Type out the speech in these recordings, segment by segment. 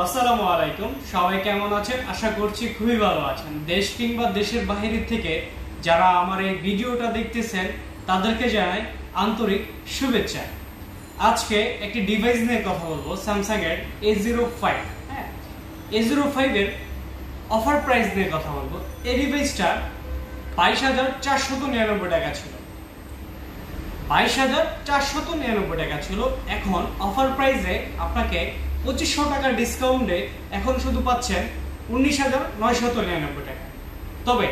আসসালামু আলাইকুম। সবাই কেমন আছেন? আশা করছি খুবই ভালো আছেন। দেশ কিংবা দেশের বাইরে থেকে যারা আমার এই ভিডিওটা দেখতেছেন তাদেরকে জানাই আন্তরিক শুভেচ্ছা। আজকে একটি ডিভাইস নিয়ে কথা বলবো, স্যামসাং এর A05। হ্যাঁ, A05 এর অফার প্রাইস নিয়ে কথা বলবো। এই ডিভাইসটা 22,499 টাকা ছিল। 22,499 টাকা ছিল। এখন অফার প্রাইসে আপনাকে 2500 টাকা ডিসকাউন্টে এখন শুধু পাচ্ছেন 19,999 টাকা। তবে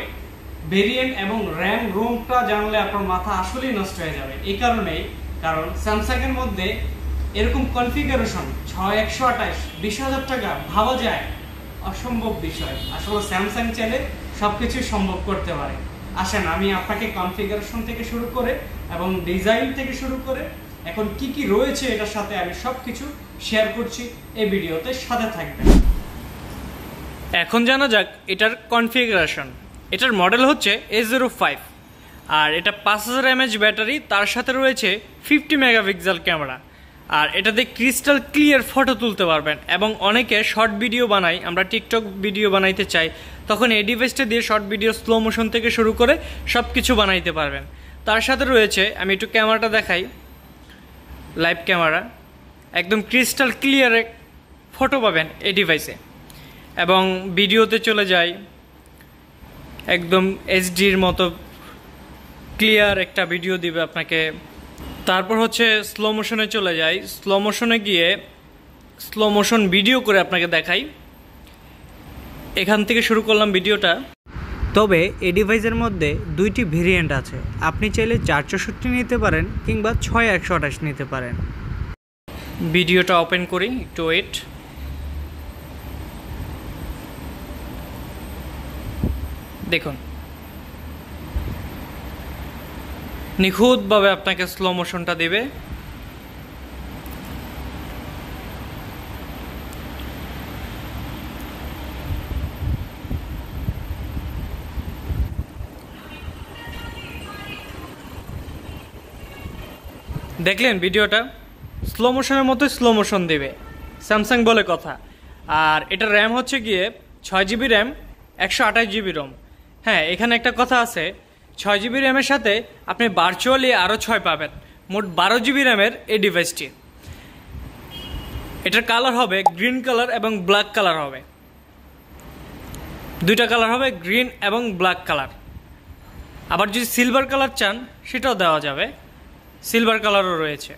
ভেরিয়েন্ট এবং র্যাম রোমটা জানলে আপনার মাথা আসলেই নষ্ট হয়ে যাবে। এই কারণেই, কারণ স্যামসাং এর মধ্যে এরকম কনফিগারেশন 6128 20,000 টাকা ভাবা যায় অসম্ভব বিষয়। আসলে স্যামসাং চাইলে সবকিছু সম্ভব করতে পারে। আসেন আমি আপনাকে কনফিগারেশন থেকে শুরু করে এবং ডিজাইন থেকে শুরু করে এখন কি কি রয়েছে এটার সাথে আমি সবকিছু শেয়ার করছি এই ভিডিওতে, সাথে থাকবেন। এখন জানা যাক এটার কনফিগারেশন। এটার মডেল হচ্ছে A05 আর এটা 5000 mAh ব্যাটারি, তার সাথে রয়েছে 50 মেগাপিক্সেল ক্যামেরা। আর এটাতে ক্রিস্টাল ক্লিয়ার ফটো তুলতে পারবেন। এবং অনেকে শর্ট ভিডিও বানাই, আমরা টিকটক ভিডিও বানাইতে চাই, তখন এই ডিভাইসটা দিয়ে শর্ট ভিডিও স্লো মোশন থেকে শুরু করে সব কিছু বানাইতে পারবেন। তার সাথে রয়েছে, আমি একটু ক্যামেরাটা দেখাই, লাইভ ক্যামেরা, একদম ক্রিস্টাল ক্লিয়ার ফটো পাবেন এই ডিভাইসে। এবং ভিডিওতে চলে যায় একদম এইচডির মতো ক্লিয়ার একটা ভিডিও দিবে আপনাকে। তারপর হচ্ছে স্লো মোশনে চলে যায়, স্লো মোশনে গিয়ে স্লো মোশন ভিডিও করে আপনাকে দেখাই। এখান থেকে শুরু করলাম ভিডিওটা। তবে এই ডিভাইসের মধ্যে দুইটি ভেরিয়েন্ট আছে। আপনি চাইলে 464 নিতে পারেন কিংবা 6128 নিতে পারেন। ভিডিওটা ওপেন করি, একটু ওয়েট। দেখুন নিখুঁতভাবে আপনাকে স্লো মোশনটা দেবে। দেখলেন ভিডিওটা স্লো মোশনের মতোই স্লো মোশন দেবে, স্যামসাং বলে কথা। আর এটা র্যাম হচ্ছে গিয়ে 6GB র্যাম 128GB রোম। হ্যাঁ, এখানে একটা কথা আছে, 6GB র্যামের সাথে আপনি ভার্চুয়ালি আরও 6 পাবেন, মোট 12GB র্যামের এই ডিভাইসটি। এটার কালার হবে গ্রিন কালার এবং ব্ল্যাক কালার হবে, দুইটা কালার হবে, গ্রিন এবং ব্ল্যাক কালার। আবার যদি সিলভার কালার চান সেটাও দেওয়া যাবে, সিলভার কালারও রয়েছে।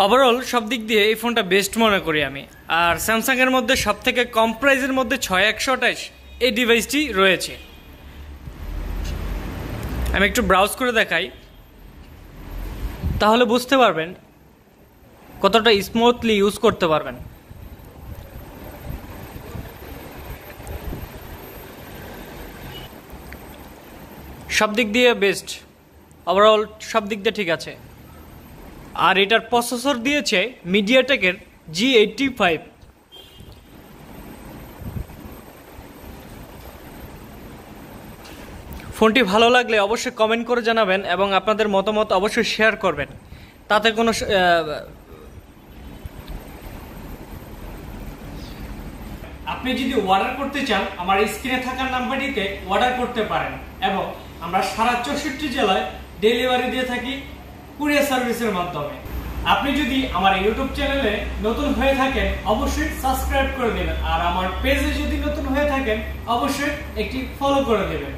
ওভারঅল সব দিক দিয়ে এই ফোনটা বেস্ট মনে করি আমি। আর স্যামসাংয়ের মধ্যে সবথেকে কম প্রাইসের মধ্যে 6128 এই ডিভাইসটি রয়েছে। আমি একটু ব্রাউজ করে দেখাই, তাহলে বুঝতে পারবেন কতটা স্মুথলি ইউজ করতে পারবেন। সব দিক দিয়ে বেস্ট, ওভারঅল সব দিক দিয়ে ঠিক আছে। আর এটার প্রসেসর দিয়েছে মিডিয়াটেকের G85। ফোনটি ভালো লাগলে অবশ্যই কমেন্ট করে জানাবেন এবং আপনাদের মতামত অবশ্যই শেয়ার করবেন। তাতে কোনো আপনি যদি অর্ডার করতে চান আমার স্ক্রিনে থাকা নাম্বারটিতে অর্ডার করতে পারেন। এবং আমরা সারা 64 জেলায় ডেলিভারি দিয়ে থাকি কুরিয়ার সার্ভিসের মাধ্যমে। আপনি যদি আমার ইউটিউব চ্যানেলে নতুন হয়ে থাকেন অবশ্যই সাবস্ক্রাইব করে দেবেন। আর আমার পেজে যদি নতুন হয়ে থাকেন অবশ্যই একটি ফলো করে দেবেন।